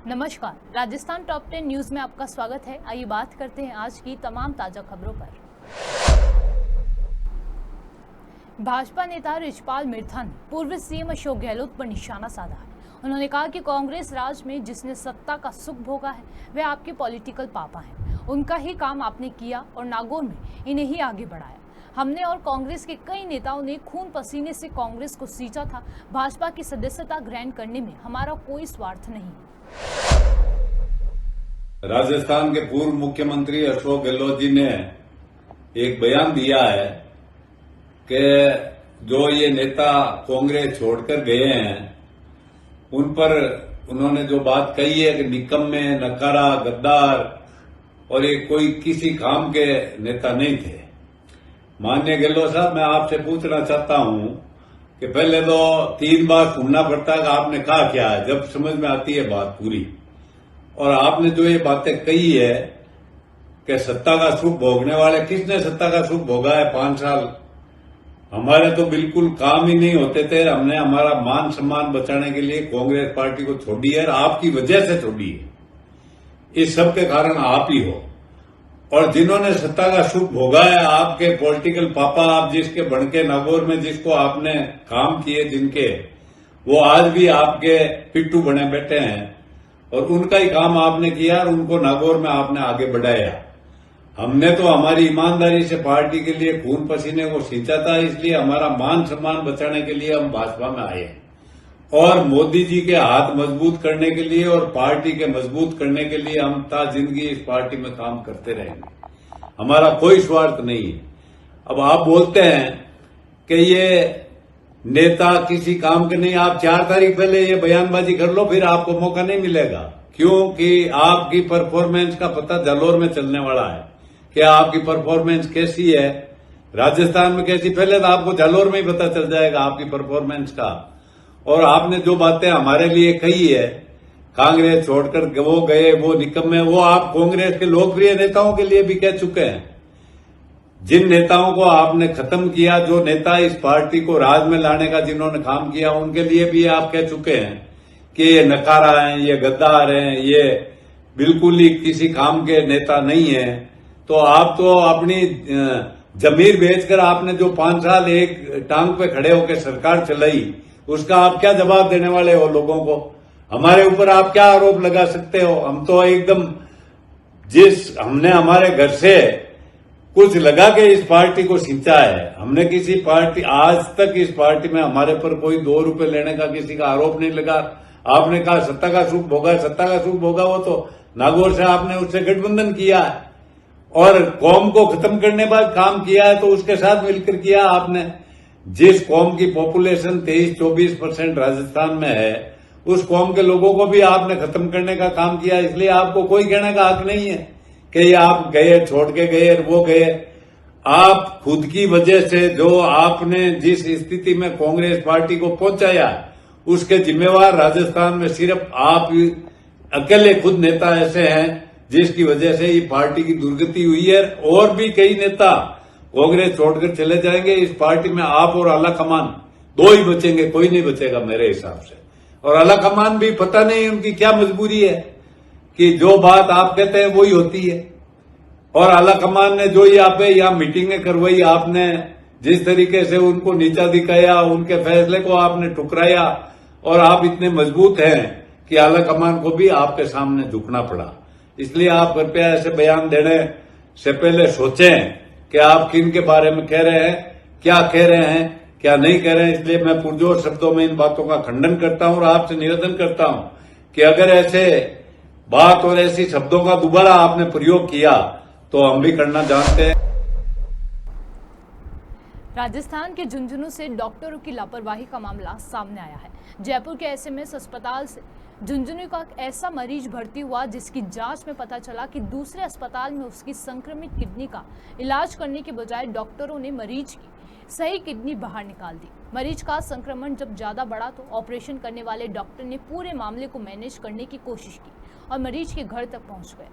नमस्कार, Rajasthan top 10 news में आपका स्वागत है। आइए बात करते हैं आज की तमाम ताजा खबरों पर। भाजपा नेता रिचपाल मिर्था ने पूर्व सीएम अशोक गहलोत पर निशाना साधा है। उन्होंने कहा कि कांग्रेस राज में जिसने सत्ता का सुख भोगा है वे आपके पॉलिटिकल पापा हैं। उनका ही काम आपने किया और नागौर में इन्हें ही आगे बढ़ाया। हमने और कांग्रेस के कई नेताओं ने खून पसीने से कांग्रेस को सींचा था। भाजपा की सदस्यता ग्रहण करने में हमारा कोई स्वार्थ नहीं। राजस्थान के पूर्व मुख्यमंत्री अशोक गहलोत जी ने एक बयान दिया है कि जो ये नेता कांग्रेस छोड़कर गए हैं उन पर उन्होंने जो बात कही है कि निकम्मे, नकारा, गद्दार और ये कोई किसी काम के नेता नहीं थे। माननीय गहलोत साहब, मैं आपसे पूछना चाहता हूं कि पहले तो 3 बार सुनना पड़ता है कि आपने कहा क्या है, जब समझ में आती है बात पूरी। और आपने जो ये बातें कही है कि सत्ता का सुख भोगने वाले, किसने सत्ता का सुख भोगा है 5 साल? हमारे तो बिल्कुल काम ही नहीं होते थे। हमने हमारा मान सम्मान बचाने के लिए कांग्रेस पार्टी को छोड़ी है और आपकी वजह से छोड़ी है। इस सब के कारण आप ही हो। और जिन्होंने सत्ता का सुख भोगा है, आपके पॉलिटिकल पापा, आप जिसके बनके नागौर में जिसको आपने काम किए जिनके, वो आज भी आपके पिट्ठू बने बैठे हैं और उनका ही काम आपने किया और उनको नागौर में आपने आगे बढ़ाया। हमने तो हमारी ईमानदारी से पार्टी के लिए खून पसीने को सींचा था, इसलिए हमारा मान सम्मान बचाने के लिए हम भाजपा में आए और मोदी जी के हाथ मजबूत करने के लिए और पार्टी के मजबूत करने के लिए हम ता जिंदगी इस पार्टी में काम करते रहेंगे। हमारा कोई स्वार्थ नहीं है। अब आप बोलते हैं कि ये नेता किसी काम के नहीं। आप 4 तारीख पहले ये बयानबाजी कर लो, फिर आपको मौका नहीं मिलेगा, क्योंकि आपकी परफॉर्मेंस का पता जालौर में चलने वाला है कि आपकी परफॉर्मेंस कैसी है, राजस्थान में कैसी। पहले तो आपको जालौर में ही पता चल जाएगा आपकी परफॉर्मेंस का। और आपने जो बातें हमारे लिए कही है, कांग्रेस छोड़कर वो गए, वो निकम्मे, वो आप कांग्रेस के लोकप्रिय नेताओं के लिए भी कह चुके हैं। जिन नेताओं को आपने खत्म किया, जो नेता इस पार्टी को राज में लाने का जिन्होंने काम किया, उनके लिए भी आप कह चुके हैं कि ये नकारा हैं, ये गद्दार हैं, ये बिल्कुल ही किसी काम के नेता नहीं है। तो आप तो अपनी जमीर बेचकर आपने जो 5 साल एक टांग पे खड़े होकर सरकार चलाई, उसका आप क्या जवाब देने वाले हो लोगों को? हमारे ऊपर आप क्या आरोप लगा सकते हो? हम तो एकदम हमने हमारे घर से कुछ लगा के इस पार्टी को सींचा है। हमने किसी पार्टी, आज तक इस पार्टी में हमारे पर कोई 2 रुपए लेने का किसी का आरोप नहीं लगा। आपने कहा सत्ता का सुख भोगा, सत्ता का सुख भोगा, वो तो नागौर से आपने उससे गठबंधन किया है और कौम को खत्म करने बाद काम किया है, तो उसके साथ मिलकर किया आपने। जिस कौम की पॉपुलेशन 23-24% राजस्थान में है, उस कौम के लोगों को भी आपने खत्म करने का काम किया। इसलिए आपको कोई कहने का हक नहीं है कि ये आप गए, छोड़ के गए, वो गए। आप खुद की वजह से जो आपने जिस स्थिति में कांग्रेस पार्टी को पहुंचाया, उसके जिम्मेवार राजस्थान में सिर्फ आप अकेले खुद नेता ऐसे हैं जिसकी वजह से ये पार्टी की दुर्गति हुई है। और भी कई नेता कांग्रेस छोड़कर चले जाएंगे। इस पार्टी में आप और आला कमान 2 ही बचेंगे, कोई नहीं बचेगा मेरे हिसाब से। और आला कमान भी पता नहीं उनकी क्या मजबूरी है कि जो बात आप कहते हैं वही होती है। और आला कमान ने जो यहाँ मीटिंगें करवाई, आपने जिस तरीके से उनको नीचा दिखाया, उनके फैसले को आपने ठुकराया, और आप इतने मजबूत हैं कि आला कमान को भी आपके सामने झुकना पड़ा। इसलिए आप कृपया ऐसे बयान देने से पहले सोचें कि आप किन के बारे में कह रहे हैं, क्या कह रहे हैं, क्या नहीं कह रहे हैं। इसलिए मैं पुरजोर शब्दों में इन बातों का खंडन करता हूं और आपसे निवेदन करता हूं कि अगर ऐसे बात और ऐसी शब्दों का दोबारा आपने प्रयोग किया तो हम भी करना जानते हैं। राजस्थान के झुंझुनू से डॉक्टरों की लापरवाही का मामला सामने आया है। जयपुर के एसएमएस अस्पताल से झुंझुनू का एक ऐसा मरीज भर्ती हुआ जिसकी जांच में पता चला कि दूसरे अस्पताल में उसकी संक्रमित किडनी का इलाज करने के बजाय डॉक्टरों ने मरीज की सही किडनी बाहर निकाल दी। मरीज का संक्रमण जब ज्यादा बढ़ा तो ऑपरेशन करने वाले डॉक्टर ने पूरे मामले को मैनेज करने की कोशिश की और मरीज के घर तक पहुंच गए।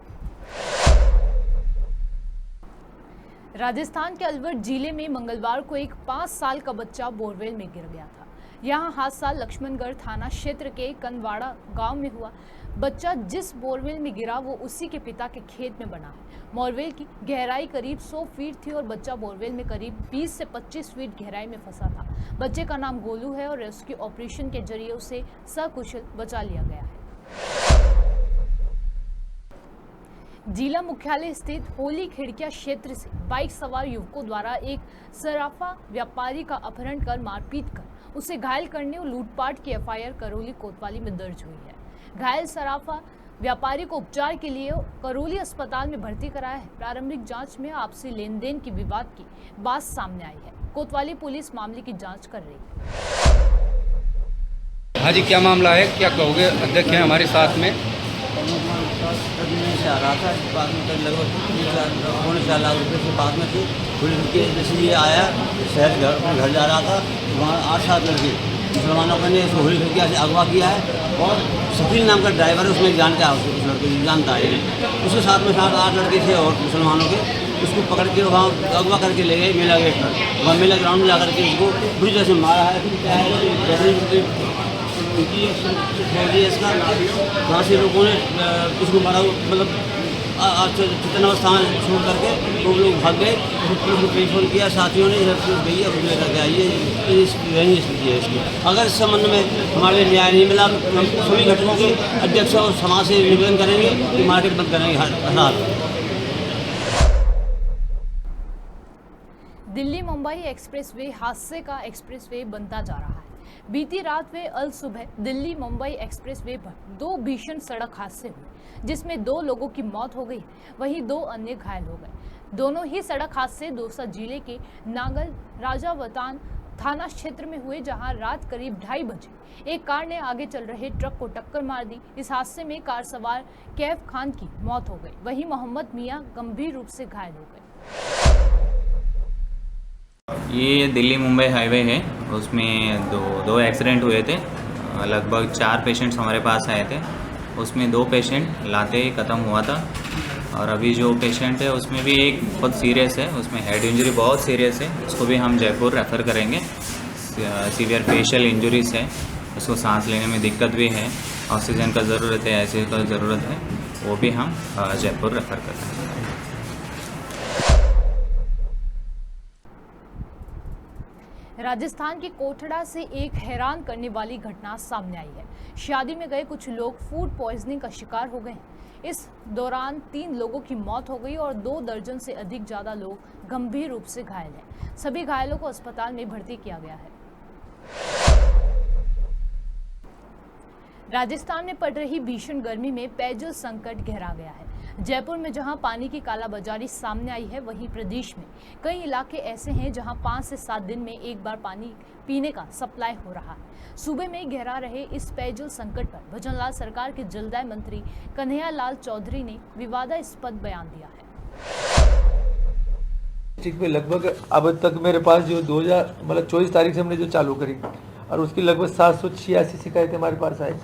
राजस्थान के अलवर जिले में मंगलवार को एक 5 साल का बच्चा बोरवेल में गिर गया था। यहां हादसा लक्ष्मणगढ़ थाना क्षेत्र के कनवाड़ा गांव में हुआ। बच्चा जिस बोरवेल में गिरा वो उसी के पिता के खेत में बना है। बोरवेल की गहराई करीब 100 फीट थी और बच्चा बोरवेल में करीब 20 से 25 फीट गहराई में फंसा था। बच्चे का नाम गोलू है और रेस्क्यू ऑपरेशन के जरिए उसे सकुशल बचा लिया गया है। जिला मुख्यालय स्थित होली खिड़किया क्षेत्र से बाइक सवार युवकों द्वारा एक सराफा व्यापारी का अपहरण कर मारपीट कर उसे घायल करने और लूटपाट की एफआईआर करौली कोतवाली में दर्ज हुई है। घायल सराफा व्यापारी को उपचार के लिए करौली अस्पताल में भर्ती कराया है। प्रारंभिक जांच में आपसी लेन देन की विवाद की बात सामने आई है। कोतवाली पुलिस मामले की जांच कर रही है। हाँ जी, क्या मामला है, क्या कहोगे? अध्यक्ष हैं हमारे साथ में। से आ रहा था, बाद में लगभग 3.25 लाख रुपये से बाद में थी। पुलिस के जैसे ये आया, शहर घर जा रहा था, वहाँ 8-7 लड़के मुसलमानों ने इसको होली खिड़किया से अगवा किया है और शकील नाम का ड्राइवर है, उसमें जानता है, उस लड़के जानता है। उसके साथ में 7-8 लड़के थे और मुसलमानों के, उसको पकड़ के वहाँ अगवा करके ले गए मेला गेट पर। वहाँ मेला ग्राउंड में जा करके उसको बुरी तरह से मारा है। इसका वहाँ से लोगों ने उसको मारा, मतलब चेतन अवस्था में छोड़ करके वो लोग भाग गए। पुलिस को टेलीफोन किया, साथियों ने पुलिस गई है, उसने लेकर के आई है। स्थिति है इसकी। अगर इस संबंध में हमारे न्याय नहीं मिला तो हम सभी घटकों के अध्यक्ष और समाज से निवेदन करेंगे कि मार्केट बंद करेंगे हर हाल। दिल्ली मुंबई एक्सप्रेसवे हादसे का एक्सप्रेसवे बनता जा रहा है। बीती रात व अल सुबह दिल्ली मुंबई एक्सप्रेसवे पर 2 भीषण सड़क हादसे हुए, जिसमें 2 लोगों की मौत हो गई, वहीं 2 अन्य घायल हो गए। दोनों ही सड़क हादसे दौसा जिले के नागल राजावतान थाना क्षेत्र में हुए, जहां रात करीब 2:30 बजे एक कार ने आगे चल रहे ट्रक को टक्कर मार दी। इस हादसे में कार सवार कैफ खान की मौत हो गई, वहीं मोहम्मद मियां गंभीर रूप से घायल हो गए। ये दिल्ली मुंबई हाईवे है, उसमें दो एक्सीडेंट हुए थे। लगभग 4 पेशेंट्स हमारे पास आए थे, उसमें 2 पेशेंट लाते ही ख़त्म हुआ था और अभी जो पेशेंट है उसमें भी एक बहुत सीरियस है, उसमें हेड इंजरी बहुत सीरियस है, उसको भी हम जयपुर रेफ़र करेंगे। सीवियर फेशियल इंजरीज है, उसको सांस लेने में दिक्कत भी है, ऑक्सीजन का ज़रूरत है, ऐसे का ज़रूरत है, वो भी हम जयपुर रेफ़र करेंगे। राजस्थान के कोठड़ा से एक हैरान करने वाली घटना सामने आई है। शादी में गए कुछ लोग फूड पॉइजनिंग का शिकार हो गए। इस दौरान 3 लोगों की मौत हो गई और 2 दर्जन से अधिक ज्यादा लोग गंभीर रूप से घायल हैं। सभी घायलों को अस्पताल में भर्ती किया गया है। राजस्थान में पड़ रही भीषण गर्मी में पेयजल संकट गहरा गया है। जयपुर में जहां पानी की कालाबाजारी सामने आई है, वहीं प्रदेश में कई इलाके ऐसे हैं जहां 5 से 7 दिन में एक बार पानी पीने का सप्लाई हो रहा है। सूबे में गहरा रहे इस पेयजल संकट पर भजनलाल सरकार के जलदाय मंत्री कन्हैयालाल चौधरी ने विवादास्पद बयान दिया है। डिस्ट्रिक्ट में लगभग अब तक मेरे पास जो 24 तारीख से हमने जो चालू करी और उसकी लगभग 786 शिकायतें हमारे पास आई,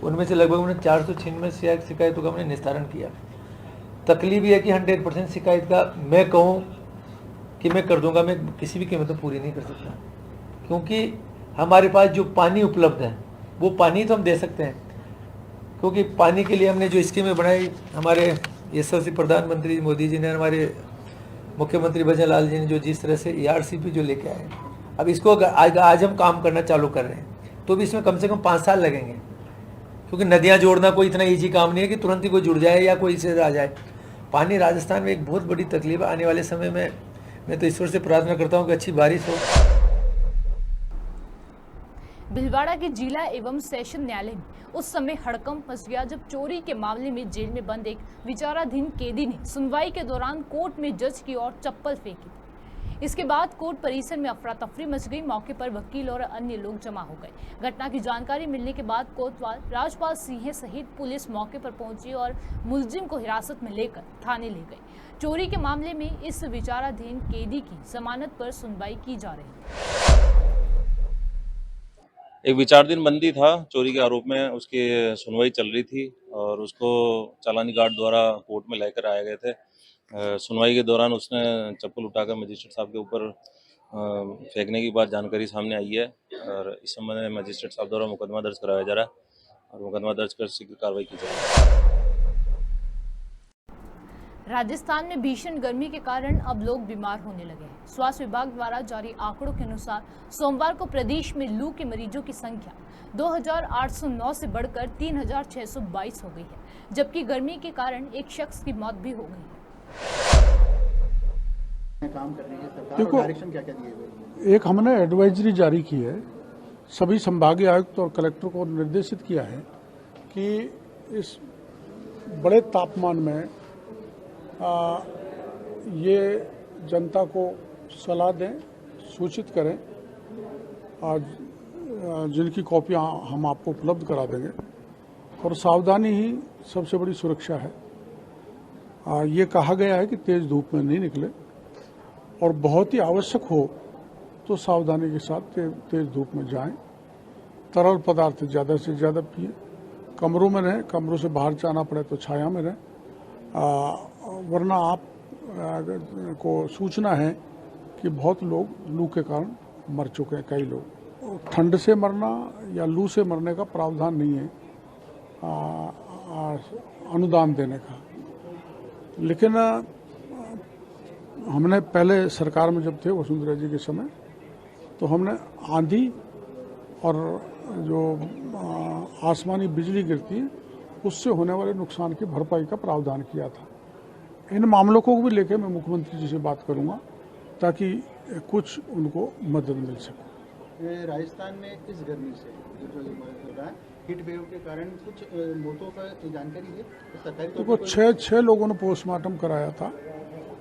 उनमें से लगभग हमने 496 शिकायतों का हमने निस्तारण किया। तकलीफ ये है कि 100% शिकायत का मैं कहूँ कि मैं कर दूंगा, मैं किसी भी कीमत में पूरी नहीं कर सकता, क्योंकि हमारे पास जो पानी उपलब्ध है वो पानी तो हम दे सकते हैं, क्योंकि पानी के लिए हमने जो स्कीमें बनाई, हमारे यशस्वी प्रधानमंत्री मोदी जी ने, हमारे मुख्यमंत्री भजनलाल जी ने जो जिस तरह से ERCP जो लेके आए, अब इसको आज हम काम करना चालू कर रहे हैं, तो भी इसमें कम से कम 5 साल लगेंगे, क्योंकि नदियाँ जोड़ना कोई इतना ईजी काम नहीं है कि तुरंत ही कोई जुड़ जाए या कोई इससे आ जाए। पानी राजस्थान में एक बहुत बड़ी तकलीफ है। आने वाले समय में मैं तो ईश्वर से प्रार्थना करता हूँ कि अच्छी बारिश हो। भीलवाड़ा के जिला एवं सेशन न्यायालय में उस समय हड़कंप मच गया जब चोरी के मामले में जेल में बंद एक विचाराधीन कैदी ने सुनवाई के दौरान कोर्ट में जज की ओर चप्पल फेंकी। इसके बाद कोर्ट परिसर में अफरा तफरी मच गई। मौके पर वकील और अन्य लोग जमा हो गए। घटना की जानकारी मिलने के बाद कोतवाल राजपाल सिंह सहित पुलिस मौके पर पहुंची और मुलजिम को हिरासत में लेकर थाने ले गई। चोरी के मामले में इस विचाराधीन कैदी की जमानत पर सुनवाई की जा रही है। एक विचाराधीन बंदी था, चोरी के आरोप में उसकी सुनवाई चल रही थी और उसको चालानी गार्ड द्वारा कोर्ट में लेकर आए गए थे। सुनवाई के दौरान उसने चप्पल उठाकर मजिस्ट्रेट साहब के ऊपर फेंकने की बात जानकारी सामने आई है और इस संबंध में मजिस्ट्रेट साहब द्वारा मुकदमा दर्ज कराया जा रहा है और मुकदमा दर्ज कर शीघ्र कार्रवाई की जाएगी। राजस्थान में भीषण गर्मी के कारण अब लोग बीमार होने लगे हैं। स्वास्थ्य विभाग द्वारा जारी आंकड़ों के अनुसार सोमवार को प्रदेश में लू के मरीजों की संख्या 2809 से बढ़कर 3622 हो गई है, जबकि गर्मी के कारण एक शख्स की मौत भी हो गई है। काम कर रही है सरकार, देखो, और डायरेक्शन क्या क्या दिए हुए हैं? एक हमने एडवाइजरी जारी की है, सभी संभागीय आयुक्त और कलेक्टर को निर्देशित किया है कि इस बड़े तापमान में ये जनता को सलाह दें, सूचित करें। आज जिनकी कॉपियां हम आपको उपलब्ध करा देंगे, और सावधानी ही सबसे बड़ी सुरक्षा है। ये कहा गया है कि तेज धूप में नहीं निकले, और बहुत ही आवश्यक हो तो सावधानी के साथ तेज धूप में जाएं। तरल पदार्थ ज़्यादा से ज़्यादा पिए, कमरों में रहें, कमरों से बाहर जाना पड़े तो छाया में रहें, वरना आप को सूचना है कि बहुत लोग लू के कारण मर चुके हैं। कई लोग ठंड से मरना या लू से मरने का प्रावधान नहीं है अनुदान देने का, लेकिन हमने पहले सरकार में जब थे वसुंधरा जी के समय, तो हमने आंधी और जो आसमानी बिजली गिरती है उससे होने वाले नुकसान की भरपाई का प्रावधान किया था। इन मामलों को भी लेकर मैं मुख्यमंत्री जी से बात करूंगा ताकि कुछ उनको मदद मिल सके। राजस्थान में इस गर्मी से जो हो रहा है, हीट वेव के कारण कुछ मौतों का जानकारी है सरकारी तौर देखो, पर? छह लोगों ने पोस्टमार्टम कराया था,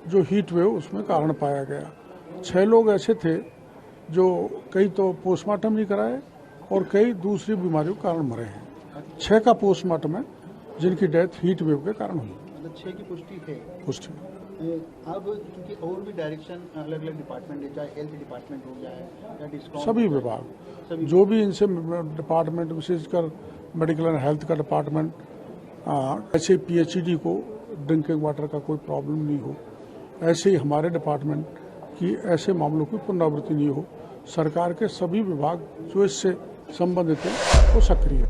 जो हीट वेव उसमें कारण पाया गया। 6 लोग ऐसे थे जो कई तो पोस्टमार्टम नहीं कराए और कई दूसरी बीमारियों के कारण मरे हैं। 6 का पोस्टमार्टम है जिनकी डेथ हीट वेव के कारण हुई। मतलब 6 की पुष्टि है। पुष्टि अब क्योंकि और भी डायरेक्शन अलग अलग डिपार्टमेंट है, चाहे हेल्थ डिपार्टमेंट हो जाए या डिस्कॉम, सभी विभाग जो भी इनसे डिपार्टमेंट, विशेषकर मेडिकल एंड हेल्थ का डिपार्टमेंट, ऐसे PHED को ड्रिंकिंग वाटर का कोई प्रॉब्लम नहीं हो, ऐसे ही हमारे डिपार्टमेंट की ऐसे मामलों की पुनरावृत्ति नहीं हो। सरकार के सभी विभाग जो इससे संबंधित हैं वो सक्रिय है।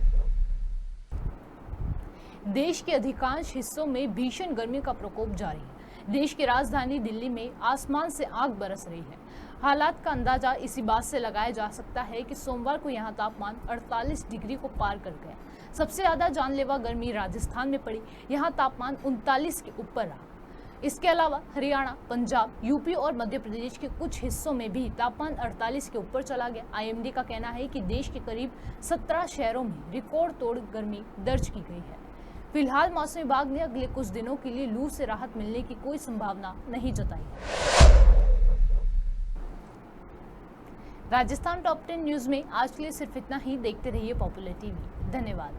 देश के अधिकांश हिस्सों में भीषण गर्मी का प्रकोप जारी है। देश की राजधानी दिल्ली में आसमान से आग बरस रही है। हालात का अंदाजा इसी बात से लगाया जा सकता है कि सोमवार को यहां तापमान 48 डिग्री को पार कर गया। सबसे ज्यादा जानलेवा गर्मी राजस्थान में पड़ी, यहां तापमान 39 के ऊपर रहा। इसके अलावा हरियाणा, पंजाब, यूपी और मध्य प्रदेश के कुछ हिस्सों में भी तापमान 48 के ऊपर चला गया। IMD का कहना है कि देश के करीब 17 शहरों में रिकॉर्ड तोड़ गर्मी दर्ज की गई है। फिलहाल मौसम विभाग ने अगले कुछ दिनों के लिए लू से राहत मिलने की कोई संभावना नहीं जताई है। राजस्थान टॉप 10 न्यूज में आज के लिए सिर्फ इतना ही। देखते रहिए पॉपुलर टीवी। धन्यवाद।